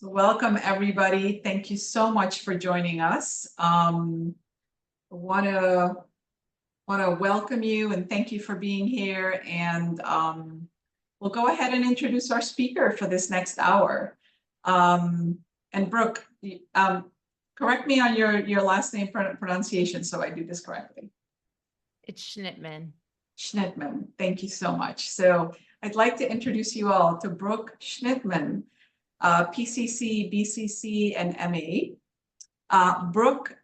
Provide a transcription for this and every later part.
So welcome, everybody. Thank you so much for joining us. I want to welcome you and thank you for being here. And we'll go ahead and introduce our speaker for this next hour. And Brooke, correct me on your last name pronunciation so I do this correctly. It's Schnittman. Schnittman. Thank you so much. So I'd like to introduce you all to Brooke Schnittman, PCC, BCC, and MA. Brooke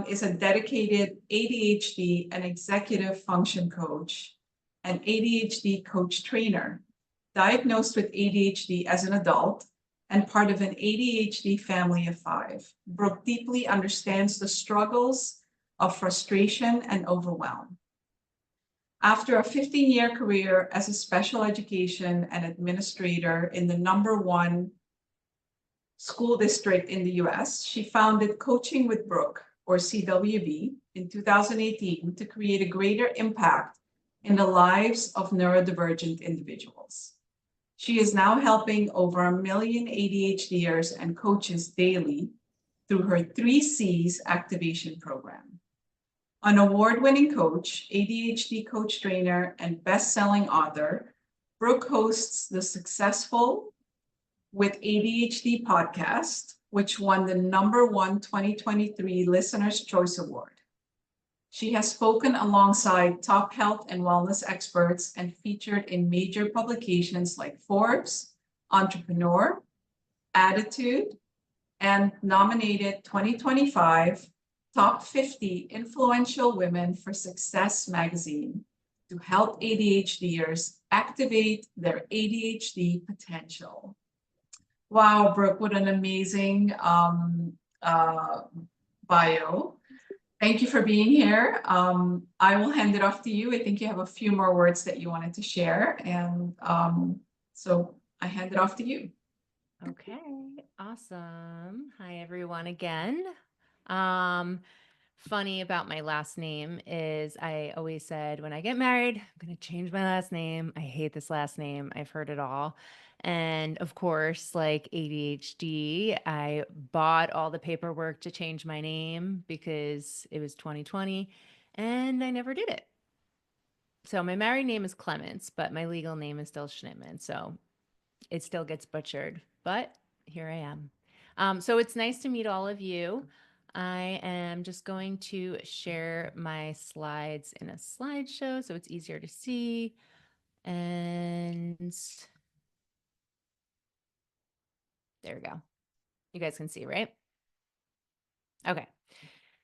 is a dedicated ADHD and executive function coach and ADHD coach trainer, diagnosed with ADHD as an adult and part of an ADHD family of 5. Brooke deeply understands the struggles of frustration and overwhelm. After a 15-year career as a special education and administrator in the #1 school district in the US, she founded Coaching with Brooke, or CWB, in 2018 to create a greater impact in the lives of neurodivergent individuals. She is now helping over 1 million ADHDers and coaches daily through her 3 C's activation program. An award-winning coach, ADHD coach trainer, and best-selling author, Brooke hosts the successful With ADHD podcast, which won the #1 2023 Listener's Choice Award. She has spoken alongside top health and wellness experts and featured in major publications like Forbes, Entrepreneur, Attitude, and nominated 2025 Top 50 Influential Women for Success magazine to help ADHDers activate their ADHD potential. Wow, Brooke, what an amazing bio. Thank you for being here. I will hand it off to you. I think you have a few more words that you wanted to share. And so I hand it off to you. Okay, awesome. Hi, everyone, again. Funny about my last name is I always said when I get married, I'm going to change my last name. I hate this last name. I've heard it all. And of course, like ADHD, I bought all the paperwork to change my name because it was 2020 and I never did it. So my married name is Clements, but my legal name is still Schnittman. So it still gets butchered, but here I am. So it's nice to meet all of you. I am just going to share my slides in a slideshow so it's easier to see. And there we go. You guys can see, right? Okay.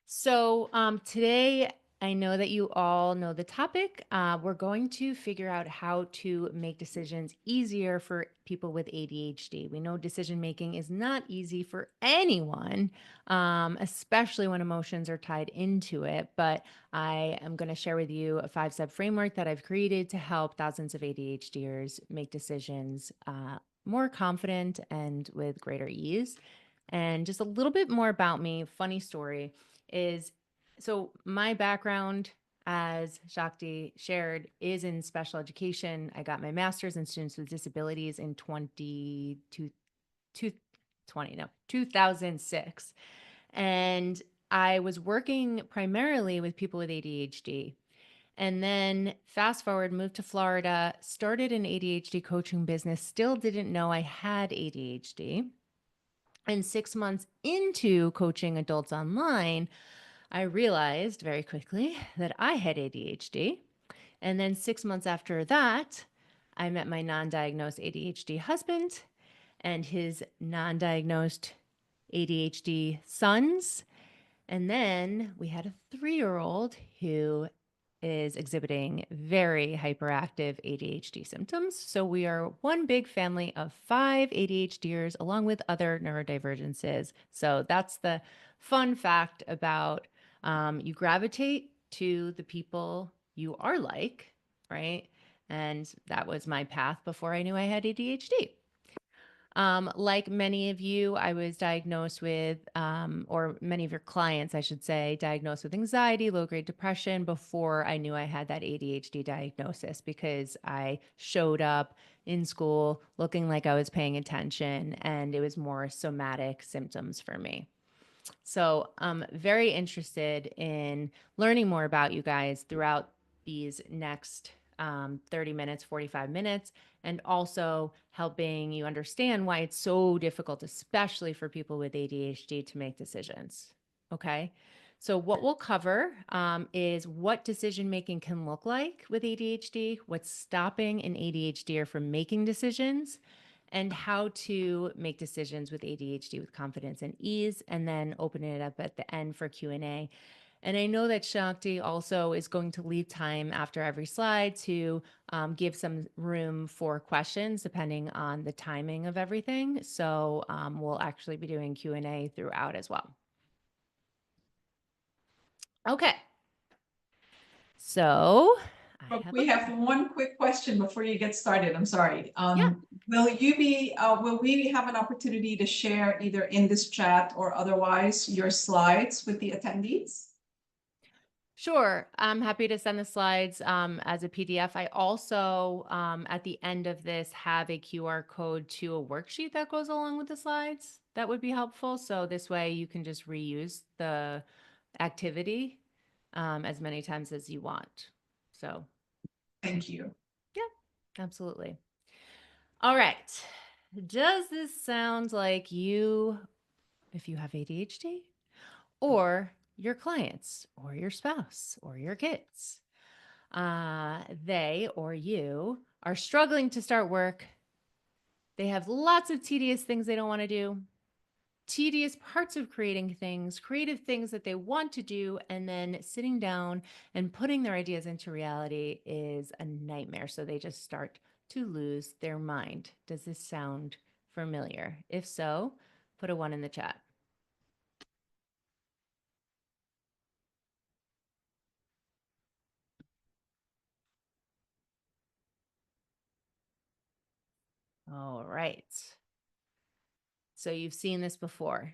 So today, I know that you all know the topic. We're going to figure out how to make decisions easier for people with ADHD. We know decision making is not easy for anyone, especially when emotions are tied into it. But I am going to share with you a 5-step framework that I've created to help thousands of ADHDers make decisions more confident and with greater ease. And just a little bit more about me. Funny story is, so my background, as Shakti shared, is in special education. I got my master's in students with disabilities in 2006. And I was working primarily with people with ADHD. And then fast forward, moved to Florida, started an ADHD coaching business, still didn't know I had ADHD. And 6 months into coaching adults online, I realized very quickly that I had ADHD. And then 6 months after that, I met my non-diagnosed ADHD husband and his non-diagnosed ADHD sons. And then we had a 3-year-old who is exhibiting very hyperactive ADHD symptoms. So we are one big family of 5 ADHDers along with other neurodivergences. So that's the fun fact about you gravitate to the people you are like, right? And that was my path before I knew I had ADHD. Like many of you, I was diagnosed with, or many of your clients, I should say, diagnosed with anxiety, low grade depression before I knew I had that ADHD diagnosis because I showed up in school looking like I was paying attention and it was more somatic symptoms for me. So I'm very interested in learning more about you guys throughout these next 30 minutes, 45 minutes, and also helping you understand why it's so difficult, especially for people with ADHD, to make decisions. Okay. So, what we'll cover is what decision making can look like with ADHD, what's stopping an ADHDer from making decisions, and how to make decisions with ADHD with confidence and ease, and then open it up at the end for Q&A. And I know that Shakti also is going to leave time after every slide to give some room for questions depending on the timing of everything. So we'll actually be doing Q&A throughout as well. Okay. So Brooke, we have one quick question before you get started. I'm sorry. Yeah. Will we have an opportunity to share either in this chat or otherwise your slides with the attendees? Sure. I'm happy to send the slides as a PDF. I also, at the end of this, have a QR code to a worksheet that goes along with the slides. That would be helpful. So this way you can just reuse the activity as many times as you want. So, Thank you. yeah, absolutely. All right. Does this sound like you, if you have ADHD, or your clients, or your spouse, or your kids? They or you are struggling to start work. They have lots of tedious things they don't want to do, tedious parts of creating things, creative things that they want to do, and then sitting down and putting their ideas into reality is a nightmare. So they just start to lose their mind. Does this sound familiar? If so, put a 1 in the chat. All right. So you've seen this before.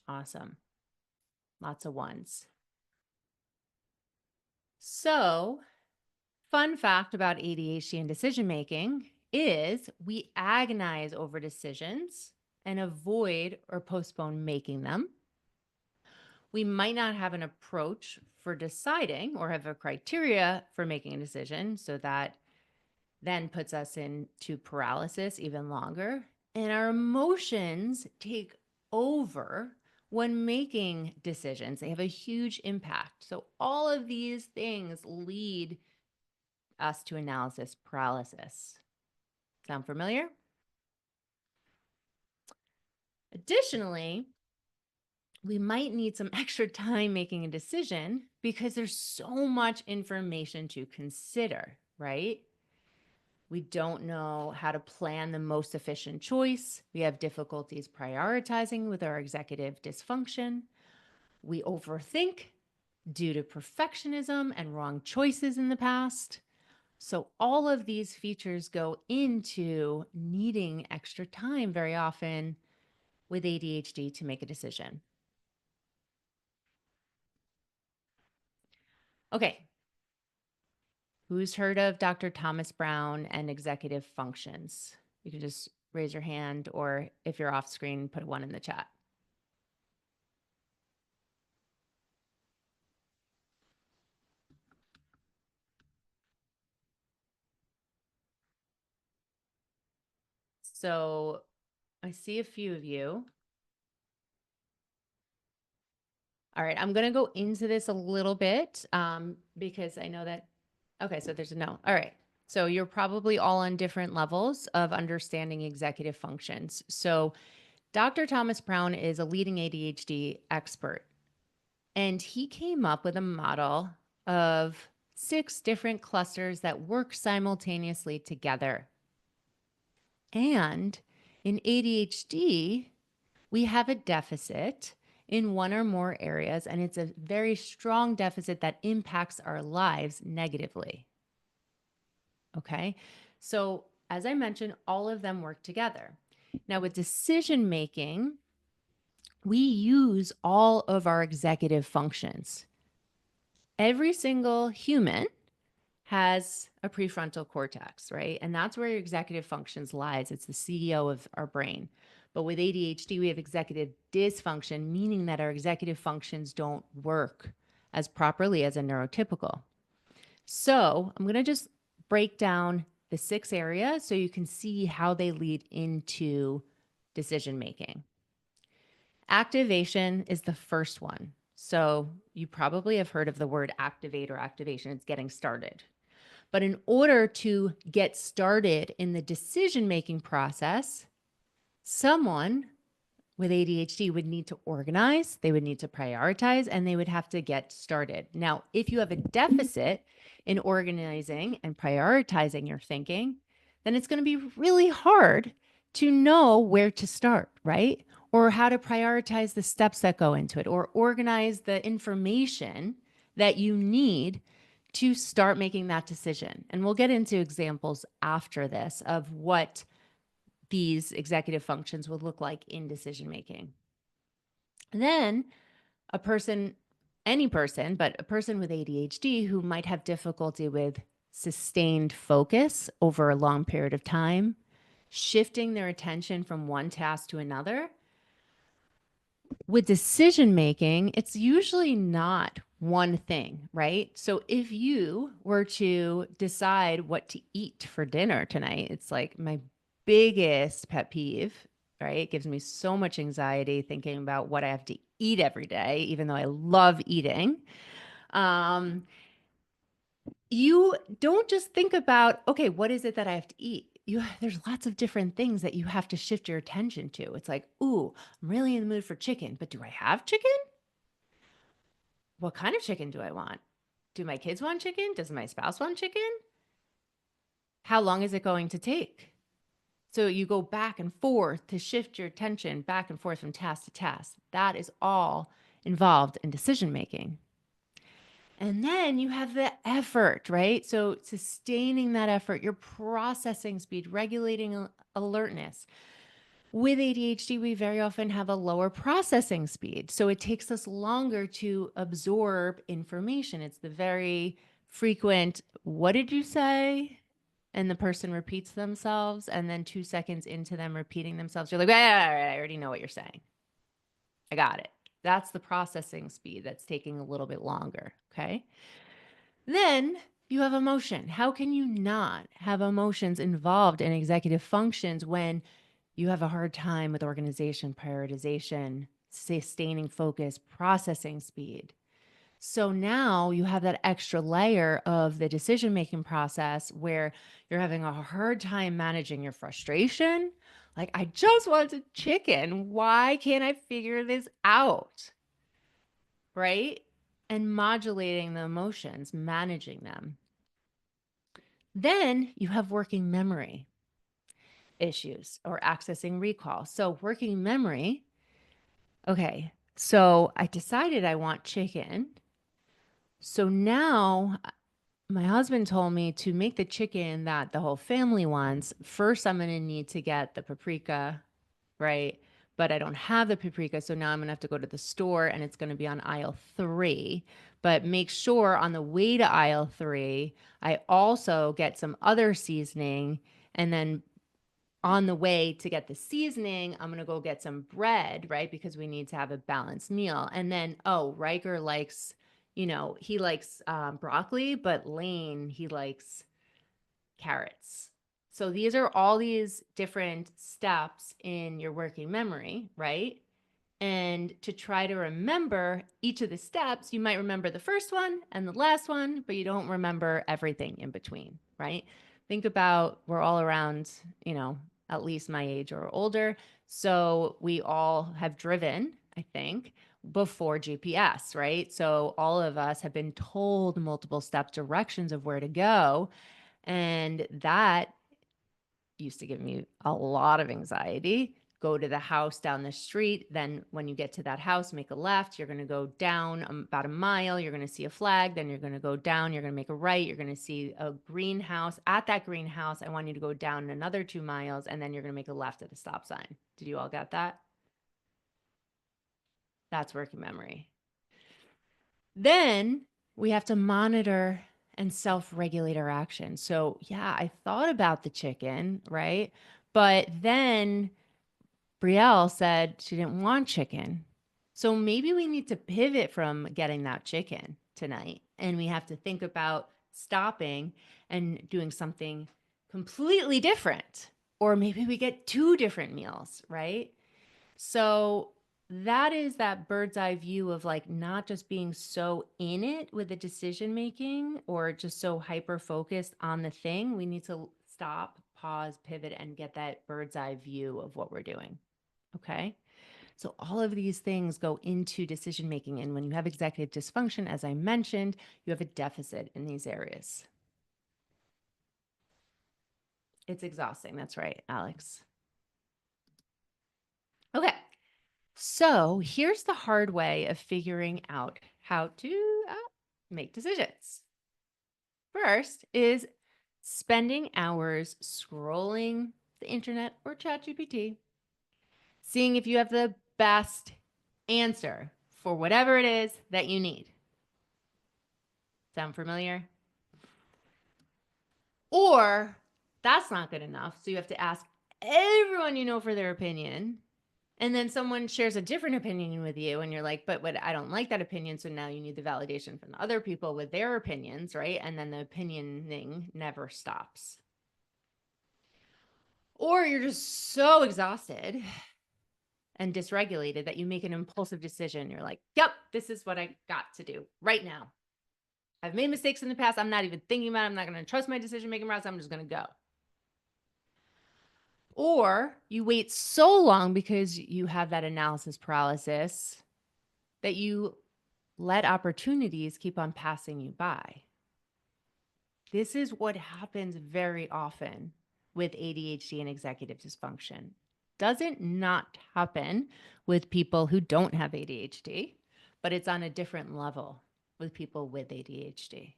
Awesome. Lots of 1s. So, fun fact about ADHD and decision making is we agonize over decisions and avoid or postpone making them. We might not have an approach for deciding or have a criteria for making a decision. So that then puts us into paralysis even longer. And our emotions take over when making decisions. They have a huge impact. So all of these things lead us to analysis paralysis. Sound familiar? Additionally, we might need some extra time making a decision because there's so much information to consider, right? We don't know how to plan the most efficient choice. We have difficulties prioritizing with our executive dysfunction. We overthink due to perfectionism and wrong choices in the past. So all of these features go into needing extra time very often with ADHD to make a decision. Okay. Who's heard of Dr. Thomas Brown and executive functions? You can just raise your hand, or if you're off screen, put a 1 in the chat. So I see a few of you. All right, I'm going to go into this a little bit because I know that, okay, so there's a no. All right, so you're probably all on different levels of understanding executive functions. So Dr. Thomas Brown is a leading ADHD expert, and he came up with a model of 6 different clusters that work simultaneously together. And in ADHD, we have a deficit in one or more areas, and it's a very strong deficit that impacts our lives negatively. Okay, so as I mentioned, all of them work together. Now, with decision making, we use all of our executive functions. Every single human has a prefrontal cortex, right? And that's where your executive functions lies. It's the CEO of our brain. But with ADHD, we have executive dysfunction, meaning that our executive functions don't work as properly as a neurotypical. So I'm going to just break down the 6 areas so you can see how they lead into decision making. Activation is the first one. So you probably have heard of the word activate or activation. It's getting started. But in order to get started in the decision-making process, someone with ADHD would need to organize, they would need to prioritize, and they would have to get started. Now, if you have a deficit in organizing and prioritizing your thinking, then it's going to be really hard to know where to start, right? Or how to prioritize the steps that go into it, or organize the information that you need to start making that decision. And we'll get into examples after this of what these executive functions would look like in decision making. And then a person, any person, but a person with ADHD who might have difficulty with sustained focus over a long period of time, shifting their attention from one task to another. With decision making, it's usually not one thing, right? So if you were to decide what to eat for dinner tonight, it's like my biggest pet peeve, right? It gives me so much anxiety thinking about what I have to eat every day, even though I love eating. You don't just think about, okay, what is it that I have to eat? There's lots of different things that you have to shift your attention to. It's like, ooh, I'm really in the mood for chicken, but do I have chicken? What kind of chicken do I want? Do my kids want chicken? Does my spouse want chicken? How long is it going to take? So you go back and forth to shift your attention back and forth from task to task. That is all involved in decision making. And then you have the effort, right? So sustaining that effort, your processing speed, regulating alertness. With ADHD, we very often have a lower processing speed. So it takes us longer to absorb information. It's the very frequent, what did you say? And the person repeats themselves. And then 2 seconds into them repeating themselves, you're like, I already know what you're saying. I got it. That's the processing speed that's taking a little bit longer. Okay. Then you have emotion. How can you not have emotions involved in executive functions when you have a hard time with organization, prioritization, sustaining focus, processing speed? So now you have that extra layer of the decision-making process where you're having a hard time managing your frustration. Like, I just wanted chicken. Why can't I figure this out? Right? And modulating the emotions, managing them. Then you have working memory issues or accessing recall. So working memory, okay, so I decided I want chicken. So now my husband told me to make the chicken that the whole family wants. First, I'm going to need to get the paprika, right? But I don't have the paprika. So now I'm going to have to go to the store and it's going to be on aisle 3. But make sure on the way to aisle 3, I also get some other seasoning. And then on the way to get the seasoning, I'm going to go get some bread, right? Because we need to have a balanced meal. And then, oh, Riker likes, he likes broccoli, but Lane, he likes carrots. So these are all these different steps in your working memory, right? And to try to remember each of the steps, you might remember the first one and the last one, but you don't remember everything in between, right? Think about, we're all around, at least my age or older. So we all have driven, I think, before GPS, right? So all of us have been told multiple step directions of where to go. And that used to give me a lot of anxiety. go to the house down the street. Then when you get to that house, make a left. You're going to go down about a mile. You're going to see a flag. Then you're going to go down. You're going to make a right. You're going to see a greenhouse. At that greenhouse, I want you to go down another 2 miles, and then you're going to make a left at the stop sign. Did you all get that? That's working memory. Then we have to monitor and self-regulate our action. So yeah, I thought about the chicken, right? But then Brielle said she didn't want chicken. So maybe we need to pivot from getting that chicken tonight. And we have to think about stopping and doing something completely different. Or maybe we get 2 different meals, right? So that is that bird's eye view of like not just being so in it with the decision making or just so hyper focused on the thing. We need to stop, pause, pivot, and get that bird's eye view of what we're doing. Okay. So all of these things go into decision making. And when you have executive dysfunction, as I mentioned, you have a deficit in these areas. It's exhausting. That's right, Alex. Okay. So here's the hard way of figuring out how to make decisions. First is spending hours scrolling the internet or ChatGPT, seeing if you have the best answer for whatever it is that you need. Sound familiar? Or that's not good enough. So you have to ask everyone you know for their opinion. And then someone shares a different opinion with you and you're like, but I don't like that opinion. So now you need the validation from the other people with their opinions, right? And then the opinioning never stops. Or you're just so exhausted and dysregulated that you make an impulsive decision. You're like, yep, this is what I got to do right now. I've made mistakes in the past. I'm not even thinking about it. I'm not going to trust my decision-making process. I'm just going to go. Or you wait so long because you have that analysis paralysis that you let opportunities keep on passing you by. This is what happens very often with ADHD and executive dysfunction. Doesn't not happen with people who don't have ADHD, but it's on a different level with people with ADHD.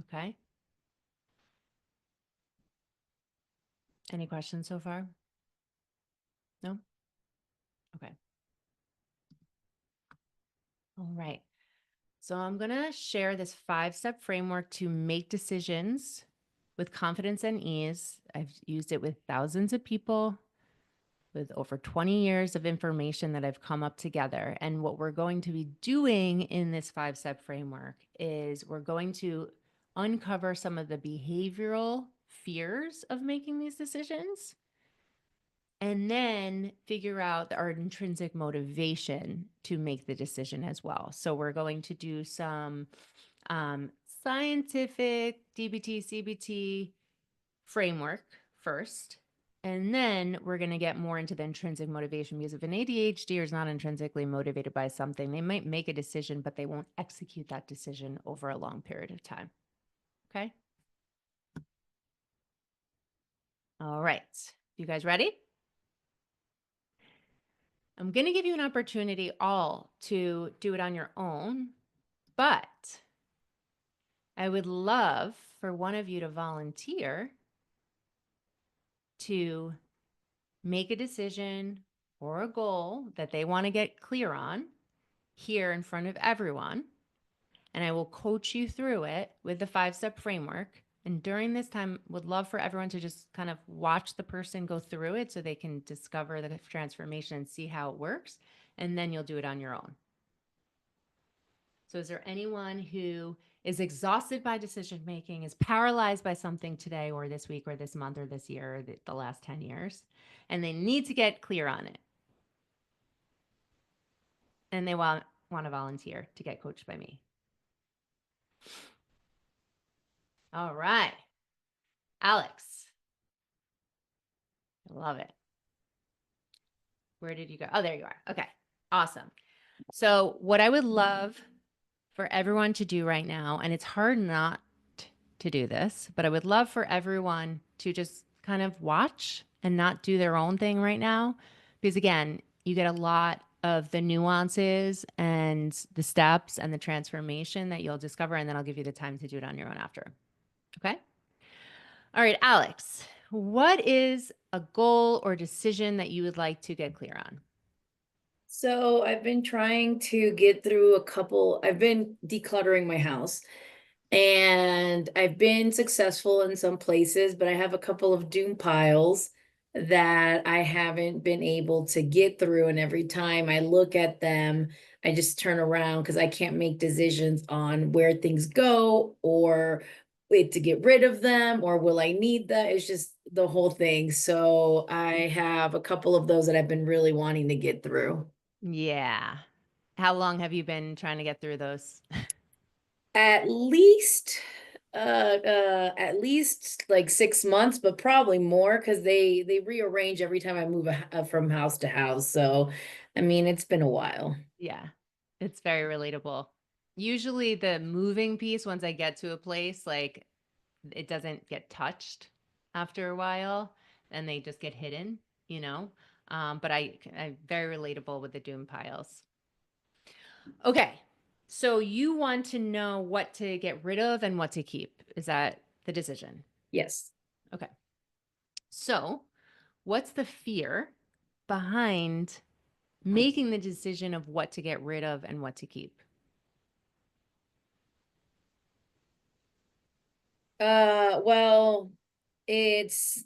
Okay? Any questions so far? No? Okay. All right. So I'm going to share this 5-step framework to make decisions with confidence and ease. I've used it with thousands of people with over 20 years of information that I've come up together. And what we're going to be doing in this 5-step framework is we're going to uncover some of the behavioral fears of making these decisions and then figure out our intrinsic motivation to make the decision as well. So we're going to do some scientific DBT, CBT framework first, and then we're going to get more into the intrinsic motivation, because if an ADHDer is not intrinsically motivated by something, they might make a decision, but they won't execute that decision over a long period of time. Okay? All right. You guys ready? I'm going to give you an opportunity all to do it on your own, but I would love for one of you to volunteer to make a decision or a goal that they want to get clear on here in front of everyone. And I will coach you through it with the 5-step framework. And during this time, would love for everyone to just kind of watch the person go through it so they can discover the transformation and see how it works. And then you'll do it on your own. So is there anyone who is exhausted by decision making, is paralyzed by something today or this week or this month or this year or the last 10 years, and they need to get clear on it? And they want to volunteer to get coached by me. All right. Alex. I love it. Where did you go? Oh, there you are. Okay. Awesome. So what I would love for everyone to do right now, and it's hard not to do this, but I would love for everyone to just kind of watch and not do their own thing right now, Because again, you get a lot of the nuances and the steps and the transformation that you'll discover, and then I'll give you the time to do it on your own after. Okay? All right, Alex, what is a goal or decision that you would like to get clear on? So I've been trying to get through I've been decluttering my house and I've been successful in some places, but I have a couple of doom piles that I haven't been able to get through. And every time I look at them, I just turn around because I can't make decisions on where things go or wait to get rid of them or will I need that? It's just the whole thing. So I have a couple of those that I've been really wanting to get through. Yeah. How long have you been trying to get through those? At least at least like 6 months, but probably more because they rearrange every time I move from house to house. So I mean, it's been a while. Yeah, it's very relatable. Usually the moving piece, once I get to a place, like it doesn't get touched after a while and they just get hidden, you know? But I'm very relatable with the doom piles. Okay. So you want to know what to get rid of and what to keep. Is that the decision? Yes. Okay. So what's the fear behind making the decision of what to get rid of and what to keep? Well, it's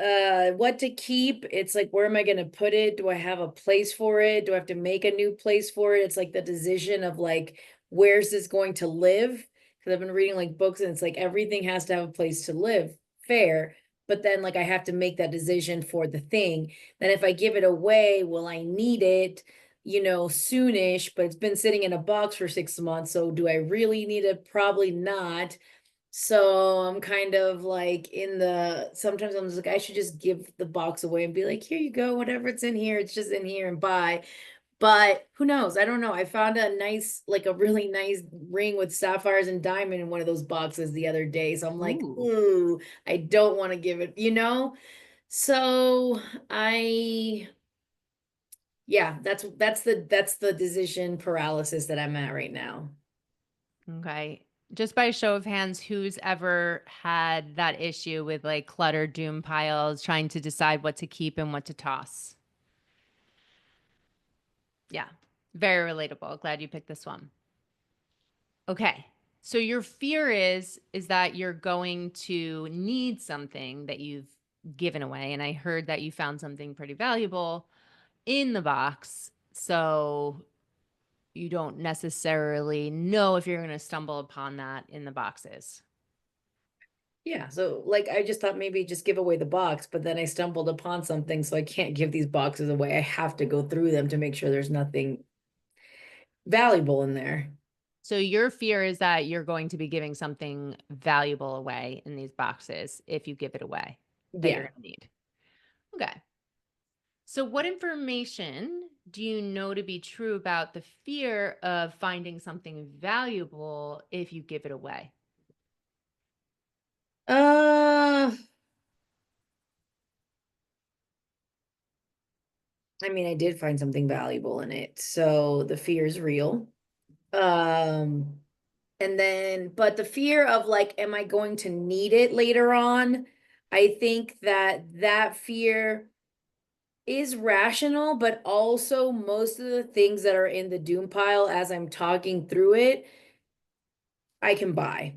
what to keep. It's like, where am I going to put it? Do I have a place for it? Do I have to make a new place for it? It's like the decision of like, where's this going to live? Because I've been reading like books and it's like everything has to have a place to live. Fair. But then like I have to make that decision for the thing. Then if I give it away, will I need it? Soonish, but it's been sitting in a box for 6 months. So do I really need it? Probably not. So I'm kind of like sometimes I'm just like, I should just give the box away and be like, here you go, whatever it's in here, it's just in here and buy. But who knows? I don't know. I found a really nice ring with sapphires and diamond in one of those boxes the other day. So I'm like, Ooh. ooh, I don't want to give it. So I, yeah, that's the decision paralysis that I'm at right now. Okay. Just by show of hands, who's ever had that issue with like cluttered doom piles, trying to decide what to keep and what to toss? Yeah. Very relatable. Glad you picked this one. Okay. So your fear is that you're going to need something that you've given away. And I heard that you found something pretty valuable in the box. So you don't necessarily know if you're going to stumble upon that in the boxes. Yeah, so like I just thought maybe just give away the box, but then I stumbled upon something, so I can't give these boxes away. I have to go through them to make sure there's nothing valuable in there. So your fear is that you're going to be giving something valuable away in these boxes if you give it away that you're Yeah. going to need. Okay. So what information do you know to be true about the fear of finding something valuable if you give it away? Uh, I mean, I did find something valuable in it, so the fear is real. Um, but the fear of like, am I going to need it later on? I think that fear is rational, but also most of the things that are in the doom pile as I'm talking through it, I can buy.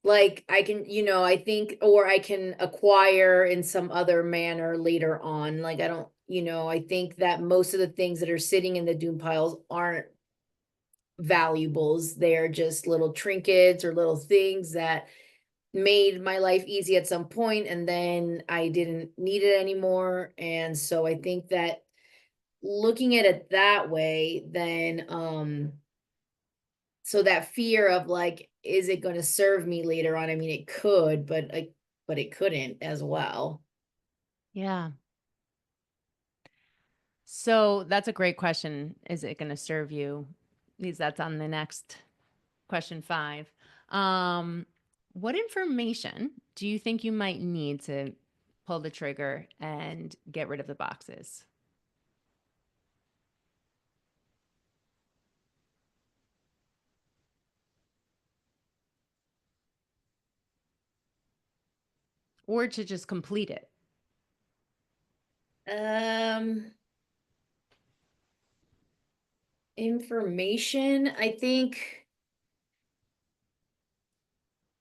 Like I can, I think, or I can acquire in some other manner later on. Like I don't, I think that most of the things that are sitting in the doom piles aren't valuables. They're just little trinkets or little things that made my life easy at some point and then I didn't need it anymore. And so I think that looking at it that way, then so that fear of like, is it going to serve me later on? I mean, it could, but it couldn't as well. Yeah. So that's a great question. Is it going to serve you? Because that's on the next question 5. Um, what information do you think you might need to pull the trigger and get rid of the boxes? or to just complete it? Information, I think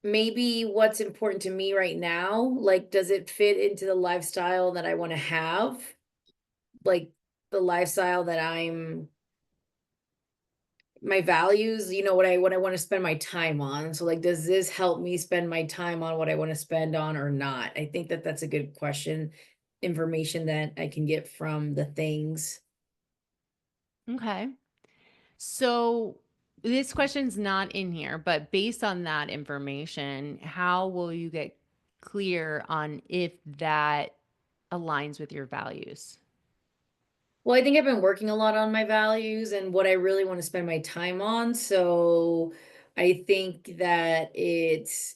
maybe what's important to me right now, like, does it fit into the lifestyle that I want to have? Like the lifestyle that my values, what I want to spend my time on. So like, does this help me spend my time on what I want to spend on or not? I think that that's a good question. Information that I can get from the things. Okay. So this question's not in here, but based on that information, how will you get clear on if that aligns with your values? Well, I think I've been working a lot on my values and what I really want to spend my time on. So I think that it's,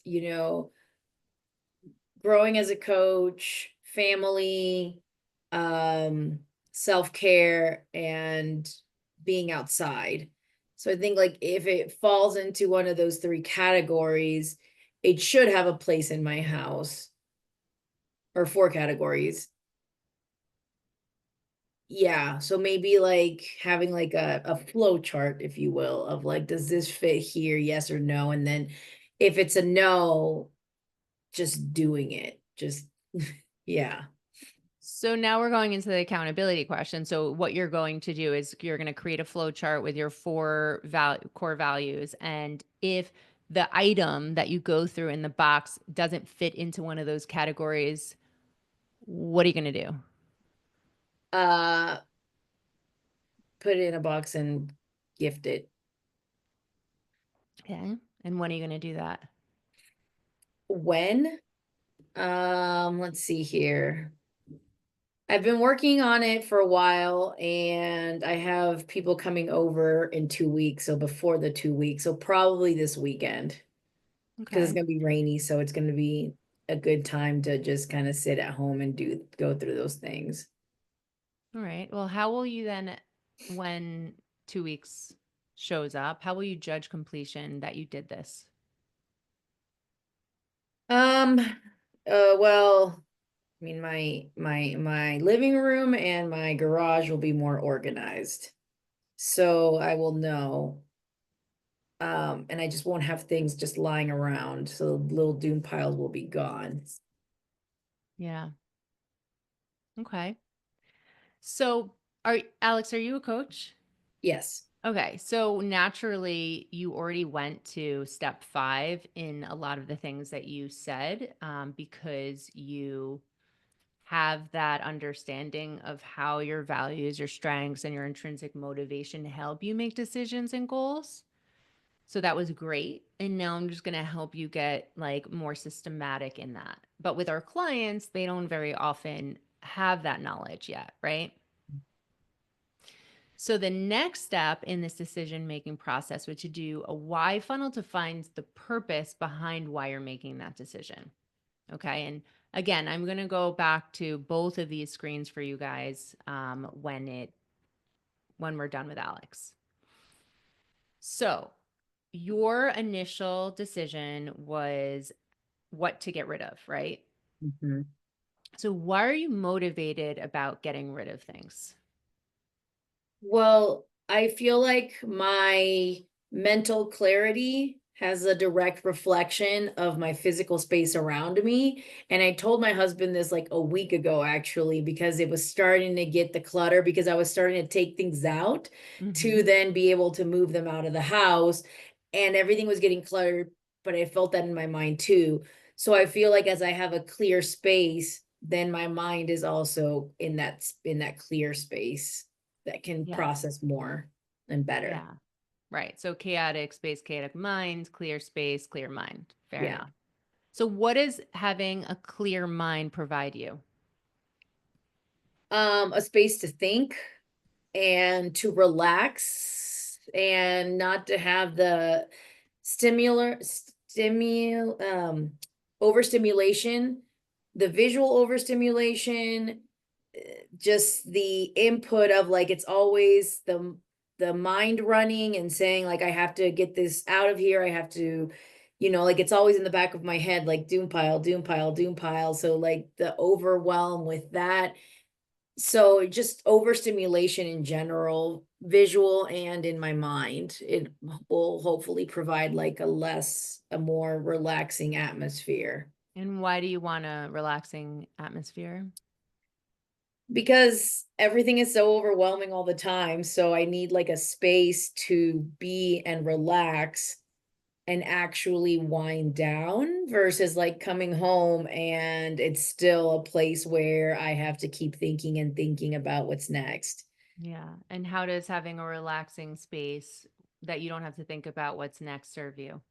growing as a coach, family, um, self-care, and being outside. So I think like if it falls into one of those three categories, it should have a place in my house, or four categories. Yeah, so maybe like having like a flow chart, if you will, of like, does this fit here? Yes or no? And then if it's a no, just doing it. Just yeah. So now we're going into the accountability question. So what you're going to do is you're going to create a flow chart with your four core values. And if the item that you go through in the box doesn't fit into one of those categories, what are you going to do? Uh Put it in a box and gift it. Okay. And when are you going to do that? When? Let's see here. I've been working on it for a while and I have people coming over in 2 weeks. So before the 2 weeks, so probably this weekend, because it's Okay. gonna be rainy. So it's gonna be a good time to just kind of sit at home and go through those things. All right. Well, how will you then, when 2 weeks shows up, how will you judge completion that you did this? Um, well, I mean, my living room and my garage will be more organized. So I will know. And I just won't have things just lying around. So little doom piles will be gone. Yeah. Okay. So, Alex, are you a coach? Yes. Okay, so naturally, you already went to step 5 in a lot of the things that you said, because you have that understanding of how your values, your strengths, and your intrinsic motivation help you make decisions and goals. So that was great. And now I'm just going to help you get like more systematic in that. But with our clients, they don't very often have that knowledge yet, right? So the next step in this decision making process would to do a why funnel to find the purpose behind why you're making that decision. Okay. And again, I'm going to go back to both of these screens for you guys when we're done with Alex. So your initial decision was what to get rid of, right? Mhm. So why are you motivated about getting rid of things? Well, I feel like my mental clarity has a direct reflection of my physical space around me. And I told my husband this like a week ago, actually, because it was starting to get the clutter, because I was starting to take things out to Mhm. then be able to move them out of the house. And everything was getting cluttered, but I felt that in my mind too. So I feel like as I have a clear space, then my mind is also in that clear space that can Yes. process more and better. Yeah. Right. So chaotic space, chaotic mind, clear space, clear mind. Fair Yeah. enough. So what does having a clear mind provide you? A space to think and to relax and not to have the stimular overstimulation, the visual overstimulation, just the input of like it's always the mind running and saying like I have to get this out of here, I have to like it's always in the back of my head, like doom pile, doom pile, doom pile. So like the overwhelm with that. So just overstimulation in general, visual and in my mind, it will hopefully provide like a more relaxing atmosphere. And why do you want a relaxing atmosphere? Because everything is so overwhelming all the time. So I need like a space to be and relax and actually wind down versus like coming home and it's still a place where I have to keep thinking and thinking about what's next. Yeah. And how does having a relaxing space that you don't have to think about what's next serve you?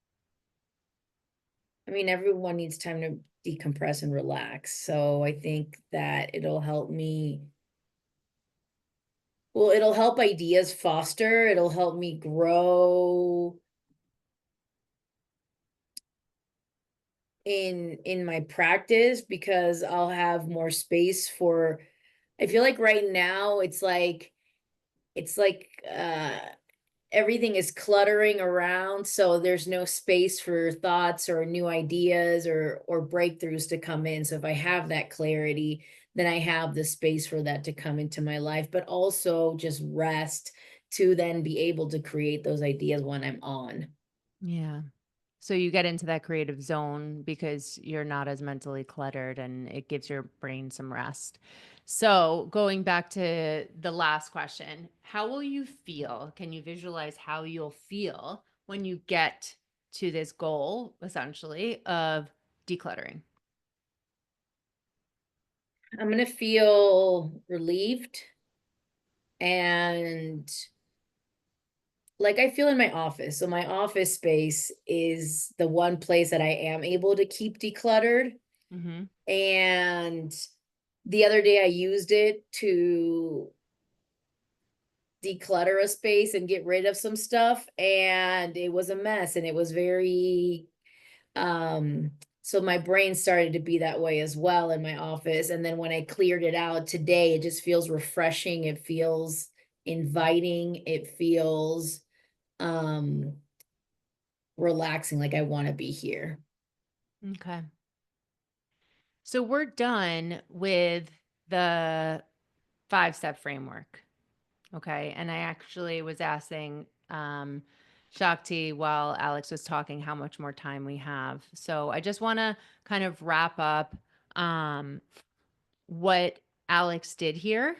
I mean, everyone needs time to decompress and relax. So I think that it'll help me. Well, it'll help ideas foster. It'll help me grow in my practice because I'll have more space for. I feel like right now it's like everything is cluttering around, so there's no space for thoughts or new ideas or breakthroughs to come in. So if I have that clarity, then I have the space for that to come into my life, but also just rest to then be able to create those ideas when I'm on. Yeah. So you get into that creative zone because you're not as mentally cluttered and it gives your brain some rest. So going back to the last question, how will you feel? Can you visualize how you'll feel when you get to this goal, essentially, of decluttering? I'm going to feel relieved and like I feel in my office. So my office space is the one place that I am able to keep decluttered. Mm-hmm. And the other day I used it to declutter a space and get rid of some stuff. And it was a mess and it was very, so my brain started to be that way as well in my office. And then when I cleared it out today, it just feels refreshing. It feels inviting. It feels, um, relaxing. Like I want to be here. Okay. So we're done with the 5-step framework. Okay. And I actually was asking Shakti while Alex was talking how much more time we have. So I just want to kind of wrap up um, what Alex did here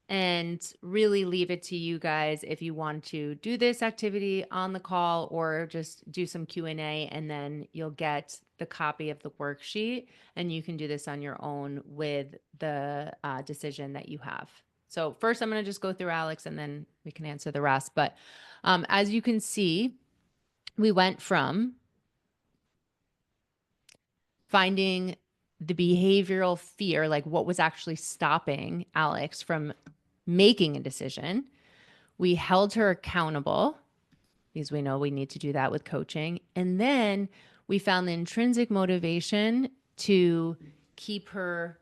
and really leave it to you guys if you want to do this activity on the call or just do some Q&A, and then you'll get the copy of the worksheet and you can do this on your own with the decision that you have. So first I'm going to just go through Alex and then we can answer the rest. But as you can see, we went from finding the behavioral fear, like what was actually stopping Alex from making a decision. We held her accountable because we know we need to do that with coaching. And then we found the intrinsic motivation to keep her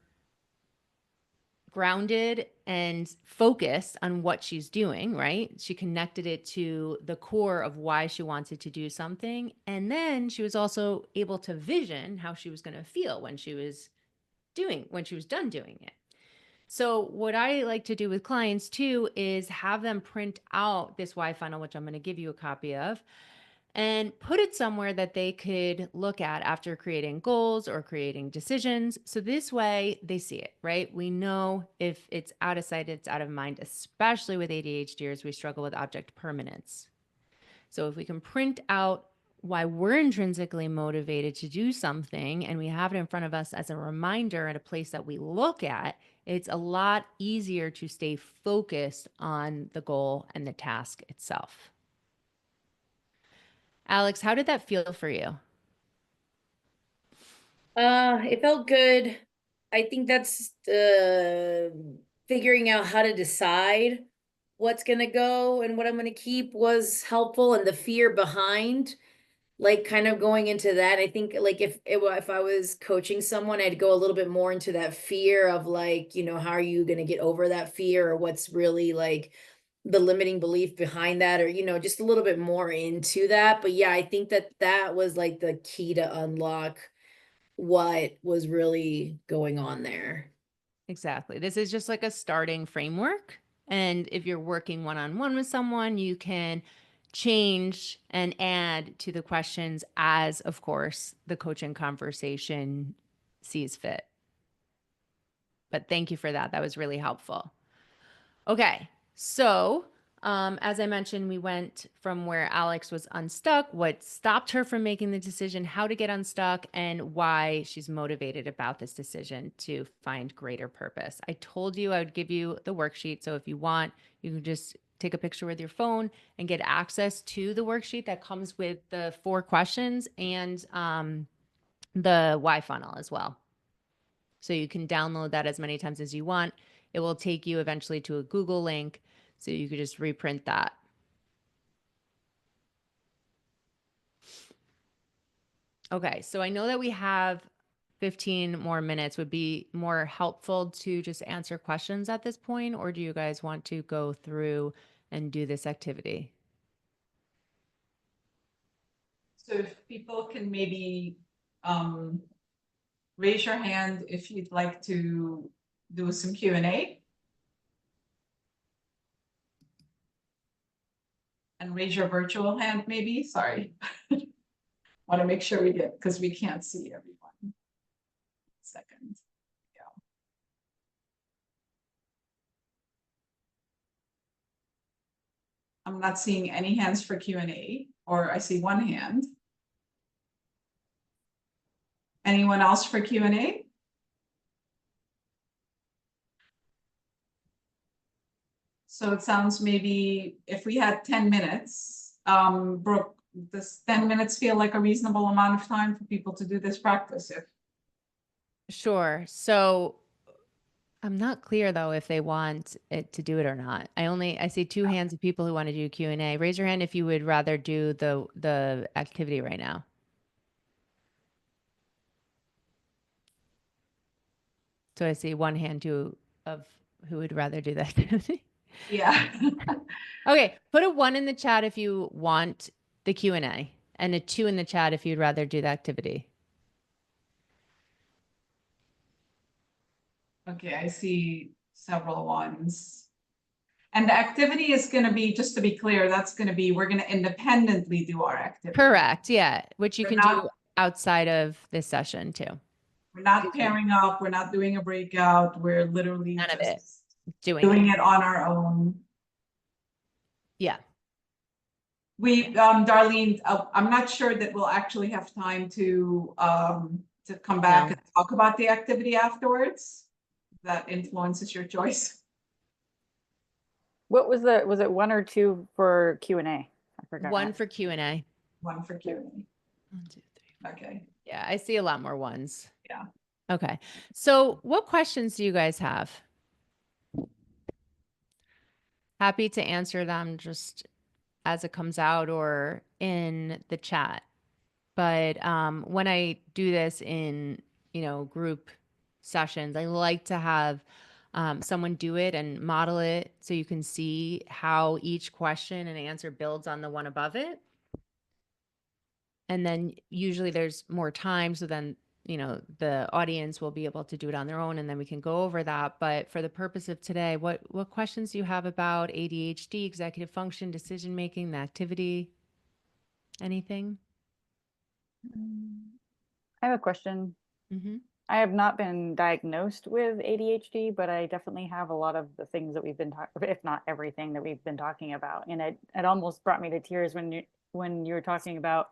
grounded and focused on what she's doing, right? She connected it to the core of why she wanted to do something. And then she was also able to vision how she was going to feel when she was done doing it. So what I like to do with clients too is have them print out this why funnel, which I'm going to give you a copy of, and put it somewhere that they could look at after creating goals or creating decisions. So this way they see it, right? We know if it's out of sight, it's out of mind, especially with ADHDers, we struggle with object permanence. So if we can print out why we're intrinsically motivated to do something and we have it in front of us as a reminder at a place that we look at, it's a lot easier to stay focused on the goal and the task itself. Alex, how did that feel for you? It felt good. I think that's figuring out how to decide what's gonna go and what I'm gonna keep was helpful, and the fear behind, like kind of going into that. I think like if I was coaching someone, I'd go a little bit more into that fear of like, how are you gonna get over that fear or what's really like the limiting belief behind that, or, just a little bit more into that. But yeah, I think that that was like the key to unlock what was really going on there. Exactly. This is just like a starting framework. And if you're working one-on-one with someone, you can change and add to the questions as, of course, the coaching conversation sees fit. But thank you for that. That was really helpful. Okay. So, as I mentioned, we went from where Alex was unstuck, what stopped her from making the decision, how to get unstuck, and why she's motivated about this decision to find greater purpose. I told you I would give you the worksheet. So if you want, you can just take a picture with your phone and get access to the worksheet that comes with the 4 questions and the why funnel as well. So you can download that as many times as you want. It will take you eventually to a Google link, so you could just reprint that. Okay, so I know that we have 15 more minutes. Would be more helpful to just answer questions at this point, or do you guys want to go through and do this activity? So if people can maybe raise your hand if you'd like to do some Q&A. And raise your virtual hand maybe, sorry. Want to make sure we get, because we can't see everyone. Second. I'm not seeing any hands for Q&A, or I see one hand. Anyone else for Q&A? So it sounds maybe if we had 10 minutes, Brooke, does 10 minutes feel like a reasonable amount of time for people to do this practice? Sure. So I'm not clear though if they want it to do it or not. I see 2 hands of people who want to do Q&A. Raise your hand if you would rather do the activity right now. So I see 1 hand of who would rather do that activity. Yeah. Okay, put a 1 in the chat if you want the Q&A and a 2 in the chat if you'd rather do the activity. Okay, I see several ones. And the activity is going to be, just to be clear, that's going to be, we're going to independently do our activity. Correct, yeah, which you We're can not- do outside of this session too. We're not pairing up, we're not doing a breakout, we're literally None of just it. Doing doing it on our own. Yeah. We, Darlene, I'm not sure that we'll actually have time to come back No. and talk about the activity afterwards. That influences your choice. What was it 1 or 2 for Q&A? I forgot. 1 for Q&A. 1 for Q&A. 1, 2, 3. Okay. Yeah, I see a lot more 1s. Yeah. Okay. So what questions do you guys have? Happy to answer them just as it comes out or in the chat. But when I do this in, group sessions, I like to have someone do it and model it so you can see how each question and answer builds on the one above it. And then usually there's more time, so then the audience will be able to do it on their own, and then we can go over that. But for the purpose of today, what questions do you have about ADHD, executive function, decision making, the activity? Anything? I have a question. Mm-hmm. I have not been diagnosed with ADHD, but I definitely have a lot of the things that we've been talking, if not everything that we've been talking about. And it almost brought me to tears when you were talking about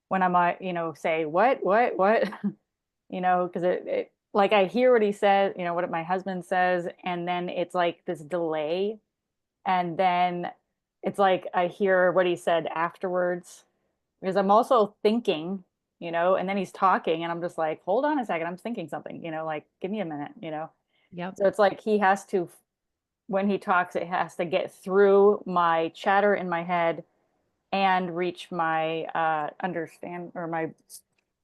when I might, say what, because it like I hear what he says, what my husband says, and then it's like this delay, and then it's like I hear what he said afterwards, because I'm also thinking, and then he's talking, and I'm just like, hold on a second, I'm thinking something, like give me a minute, Yep. So it's like he has to, when he talks, it has to get through my chatter in my head and reach my understand, or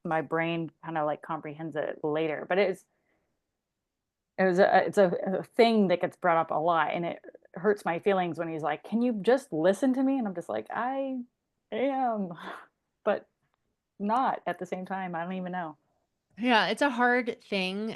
my brain kind of like comprehends it later. But it's a thing that gets brought up a lot, and hurts my feelings when he's like, can you just listen to me? And I'm just like, I am, but not at the same time. I don't even know. Yeah, it's a hard thing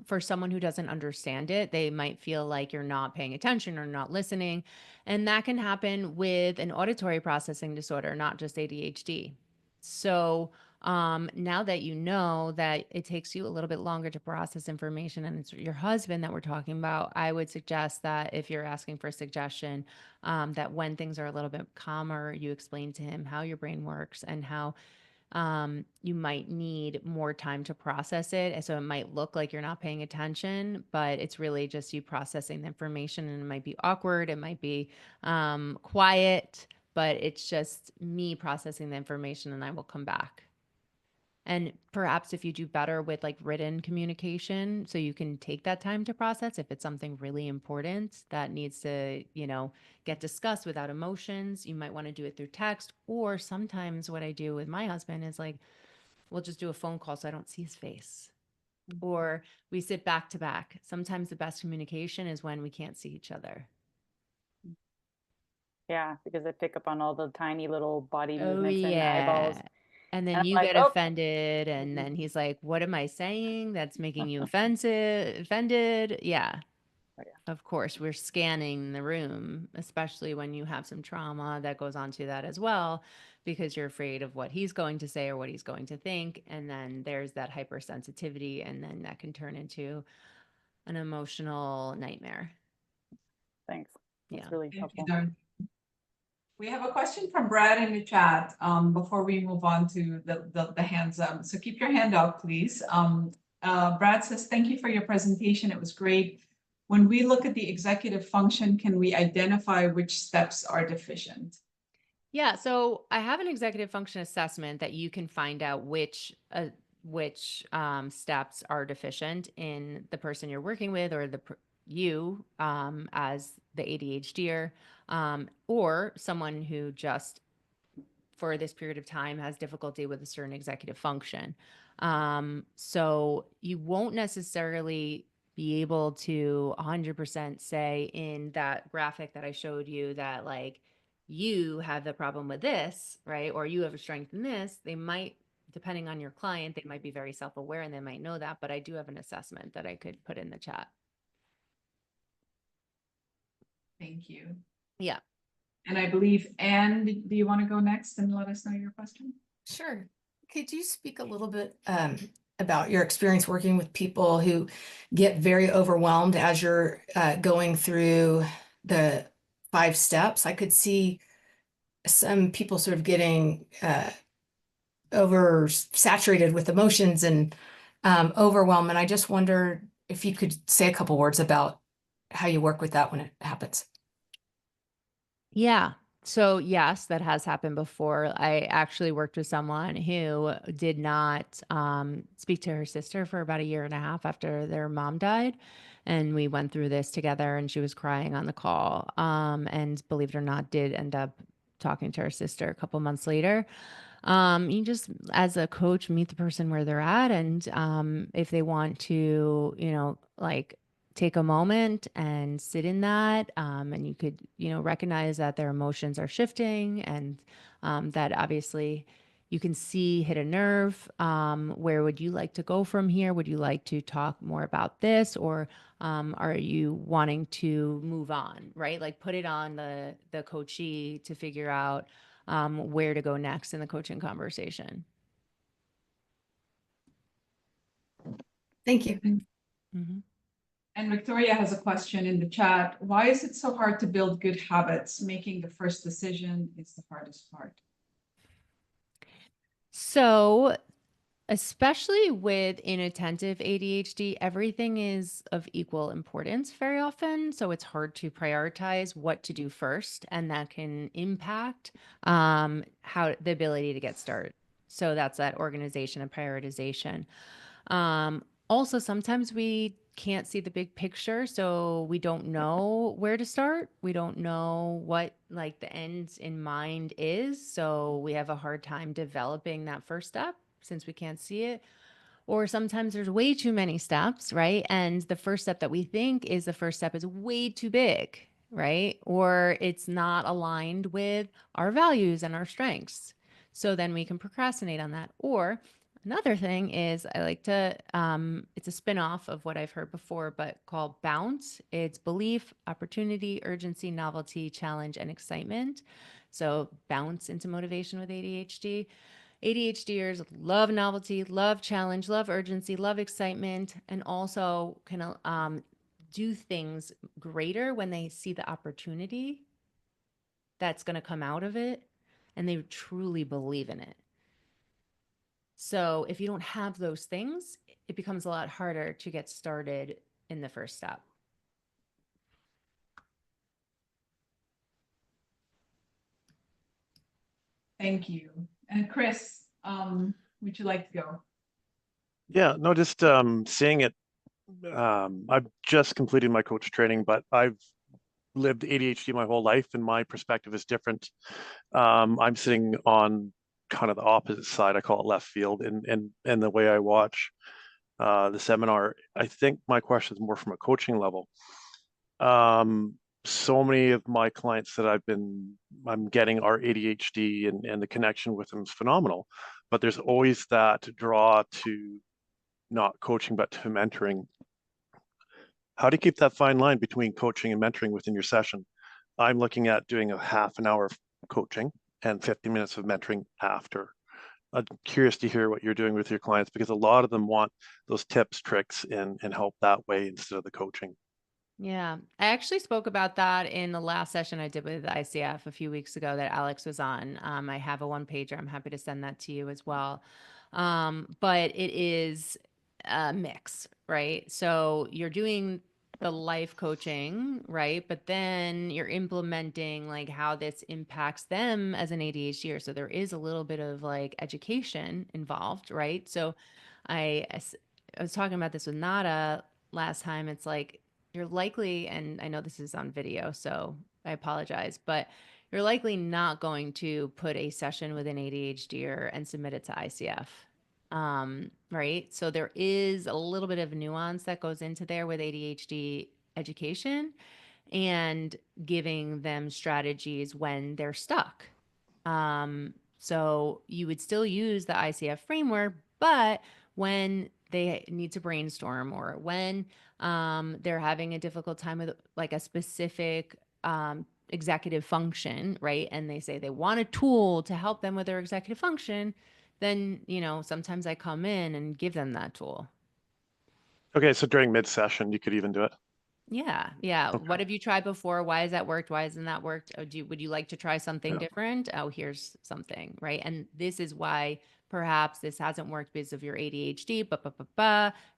for someone who doesn't understand it. They might feel like you're not paying attention or not listening. And that can happen with an auditory processing disorder, not just ADHD. So now that you know that it takes you a little bit longer to process information and it's your husband that we're talking about, I would suggest that if you're asking for a suggestion, that when things are a little bit calmer, you explain to him how your brain works and how you might need more time to process it. And so it might look like you're not paying attention, but it's really just you processing the information, and it might be awkward. It might be quiet, but it's just me processing the information and I will come back. And perhaps if you do better with like written communication, so you can take that time to process if it's something really important that needs to, get discussed without emotions, you might want to do it through text. Or sometimes what I do with my husband is like, we'll just do a phone call so I don't see his face. Or we sit back to back. Sometimes the best communication is when we can't see each other. Yeah, because I pick up on all the tiny little body Oh, movements and eyeballs. yeah. And then And I'm you like, get oh, offended, and then he's like, "What am I saying that's making you offended?" Yeah. oh, yeah. Of course, we're scanning the room, especially when you have some trauma that goes on to that as well, because you're afraid of what he's going to say or what he's going to think. And then there's that hypersensitivity, and then that can turn into an emotional nightmare. Thanks. That's Yeah. really Thank helpful. you, Darn. We have a question from Brad in the chat before we move on to the hands up. So keep your hand up, please. Brad says, thank you for your presentation. It was great. When we look at the executive function, can we identify which steps are deficient? Yeah, so I have an executive function assessment that you can find out which steps are deficient in the person you're working with, or you as the ADHDer, or someone who just for this period of time has difficulty with a certain executive function. So you won't necessarily be able to 100% say in that graphic that I showed you that like you have the problem with this, right? Or you have a strength in this. They might, depending on your client, they might be very self-aware and they might know that, but I do have an assessment that I could put in the chat. Thank you. Yeah. And I believe, Anne, do you want to go next and let us know your question? Sure. Could you speak a little bit about your experience working with people who get very overwhelmed as you're going through the 5 steps? I could see some people sort of getting oversaturated with emotions and overwhelm. And I just wondered if you could say a couple words about how you work with that when it happens. Yeah. So yes, that has happened before. I actually worked with someone who did not speak to her sister for about 1.5 years after their mom died. And we went through this together, and she was crying on the call. And believe it or not, did end up talking to her sister a couple months later. You just, as a coach, meet the person where they're at. And if they want to, like take a moment and sit in that, and you could, recognize that their emotions are shifting, and that obviously you can see hit a nerve. Where would you like to go from here? Would you like to talk more about this, or are you wanting to move on, right? Like put it on the coachee to figure out where to go next in the coaching conversation. Thank you. Mm-hmm. And Victoria has a question in the chat. Why is it so hard to build good habits? Making the first decision is the hardest part. So, especially with inattentive ADHD, everything is of equal importance very often. So it's hard to prioritize what to do first, and that can impact how the ability to get started. So that's that organization and prioritization. Also, sometimes we can't see the big picture, so we don't know where to start. We don't know what like the end in mind is. So we have a hard time developing that first step since we can't see it. Or sometimes there's way too many steps, right? And the first step that we think is the first step is way too big, right? Or it's not aligned with our values and our strengths. So then we can procrastinate on that. Or another thing is I like to, it's a spin-off of what I've heard before, but called bounce. It's belief, opportunity, urgency, novelty, challenge, and excitement. So bounce into motivation with ADHD. ADHDers love novelty, love challenge, love urgency, love excitement, and also can do things greater when they see the opportunity that's going to come out of it and they truly believe in it. So if you don't have those things, it becomes a lot harder to get started in the first step. Thank you. And Chris, would you like to go? Yeah, no, just seeing it. I've just completed my coach training, but I've lived ADHD my whole life, and my perspective is different. I'm sitting on kind of the opposite side. I call it left field, and the way I watch the seminar, I think my question is more from a coaching level. So many of my clients that I'm getting are ADHD, and the connection with them is phenomenal. But there's always that draw to not coaching, but to mentoring. How do you keep that fine line between coaching and mentoring within your session? I'm looking at doing a half an hour of coaching and 50 minutes of mentoring after. I'm curious to hear what you're doing with your clients, because a lot of them want those tips, tricks, and help that way instead of the coaching. Yeah, I actually spoke about that in the last session I did with ICF a few weeks ago that Alex was on. I have a one pager. I'm happy to send that to you as well. But it is a mix, right? So you're doing the life coaching, right? But then you're implementing like how this impacts them as an ADHDer. So there is a little bit of like education involved, right? So I was talking about this with Nada last time. It's like you're likely, and I know this is on video, so I apologize, but you're likely not going to put a session with an ADHDer and submit it to ICF. Right. So there is a little bit of nuance that goes into there with ADHD education and giving them strategies when they're stuck. So you would still use the ICF framework, but when they need to brainstorm or when they're having a difficult time with like a specific executive function, right? And they say they want a tool to help them with their executive function, then, sometimes I come in and give them that tool. Okay, so during mid-session, you could even do it. Yeah. Yeah. Okay. What have you tried before? Why has that worked? Why hasn't that worked? Would you like to try something Yeah. different? Oh, here's something, right? And this is why perhaps this hasn't worked because of your ADHD,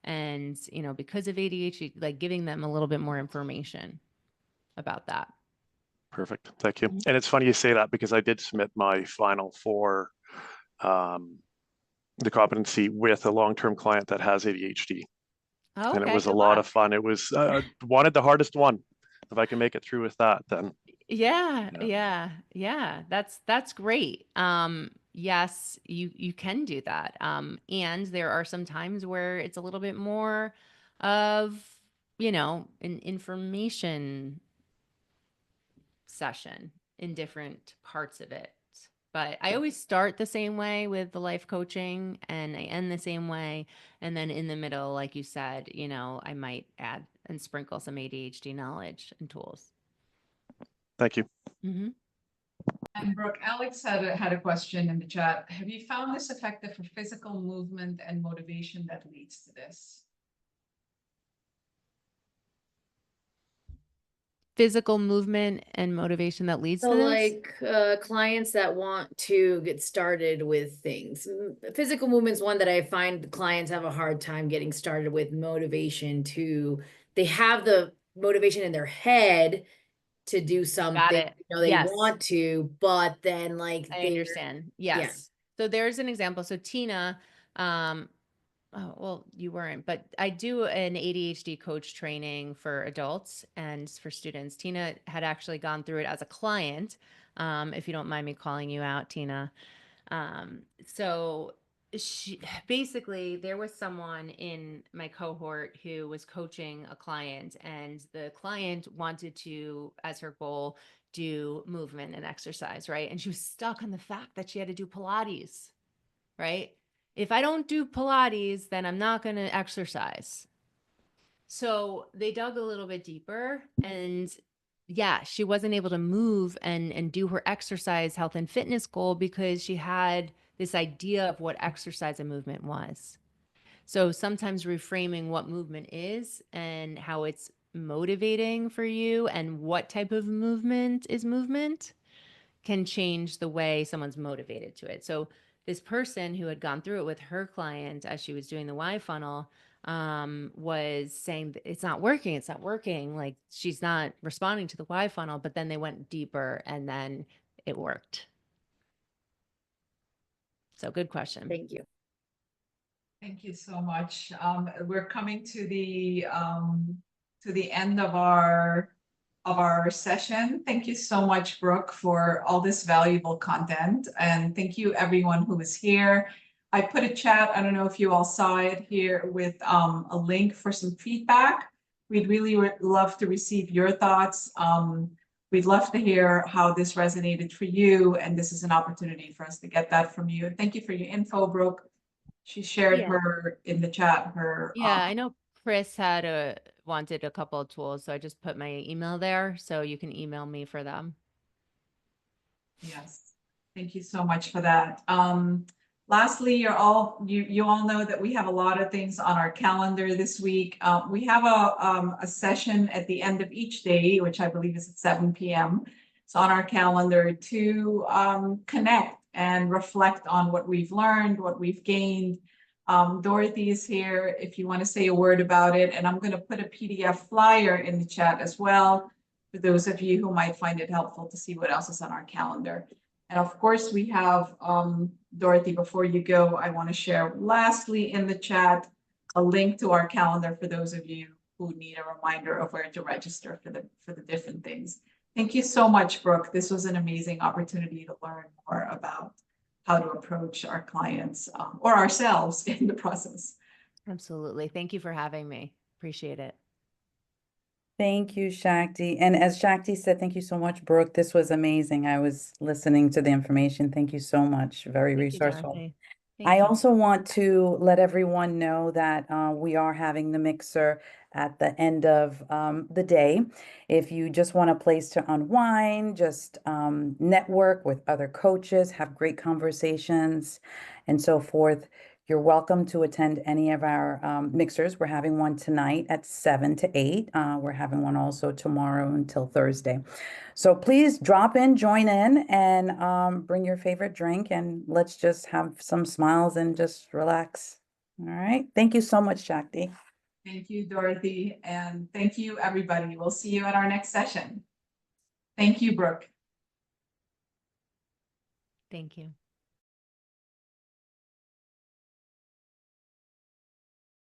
and, because of ADHD, like giving them a little bit more information about that. Perfect. Thank you. Mhm. And it's funny you say that, because I did submit my final for the competency with a long-term client that has ADHD. Oh, And it okay. was a Good lot luck. of fun. It was wanted the hardest one. If I can make it through with that, then Yeah. That's great. Yes, you can do that. And there are some times where it's a little bit more of, an information session in different parts of it. But I always start the same way with the life coaching and I end the same way. And then in the middle, like you said, I might add and sprinkle some ADHD knowledge and tools. thank you. Mm-hmm. And Brooke, Alex had a question in the chat. Have you found this effective for physical movement and motivation that leads to this? Physical movement and motivation that leads So to this? like clients that want to get started with things. Physical movement's one that I find clients have a hard time getting started with. Motivation to, they have the motivation in their head to do something, it. they Yes. want to, but then like I they're, understand. Yes. So there's an example. So Tina, oh, well, you weren't, but I do an ADHD coach training for adults and for students. Tina had actually gone through it as a client. If you don't mind me calling you out, Tina. So basically there was someone in my cohort who was coaching a client, and the client wanted to, as her goal, do movement and exercise, right? And she was stuck on the fact that she had to do Pilates, right? If I don't do Pilates, then I'm not going to exercise. So they dug a little bit deeper, and yeah, she wasn't able to move and do her exercise, health and fitness goal because she had this idea of what exercise and movement was. So sometimes reframing what movement is and how it's motivating for you and what type of movement is movement can change the way someone's motivated to it. So this person who had gone through it with her client as she was doing the Y funnel was saying it's not working. Like she's not responding to the Y funnel, but then they went deeper and then it worked. So good question. Thank you. Thank you so much. We're coming to the end of our session. Thank you so much, Brooke, for all this valuable content. And thank you everyone who was here. I put a chat, I don't know if you all saw it here, with a link for some feedback. We'd really love to receive your thoughts. We'd love to hear how this resonated for you, and this is an opportunity for us to get that from you. Thank you for your info, Brooke. She shared her in the chat, I know Chris wanted a couple of tools, so I just put my email there, so you can email me for them. Yes, thank you so much for that. Lastly, you all know that we have a lot of things on our calendar this week. We have a session at the end of each day, which I believe is at 7 p.m. It's on our calendar to connect and reflect on what we've learned, what we've gained. Dorothy is here if you want to say a word about it, and I'm going to put a PDF flyer in the chat as well for those of you who might find it helpful to see what else is on our calendar. And of course, we have, Dorothy, before you go, I want to share lastly in the chat a link to our calendar for those of you who need a reminder of where to register for the different things. Thank you so much, Brooke. This was an amazing opportunity to learn more about how to approach our clients or ourselves in the process. Absolutely. Thank you for having me. Appreciate it. Thank you, Shakti. And as Shakti said, thank you so much, Brooke. This was amazing. I was listening to the information. Thank you so much. Very resourceful. Thank I you. also want to let everyone know that we are having the mixer at the end of the day. If you just want a place to unwind, just network with other coaches, have great conversations, and so forth, you're welcome to attend any of our mixers. We're having one tonight at 7 to 8. We're having one also tomorrow until Thursday. So please drop in, join in, and bring your favorite drink, and let's just have some smiles and just relax. All right. Thank you so much, Shakti. Thank you, Dorothy. And thank you, everybody. We'll see you at our next session. Thank you, Brooke. Thank you.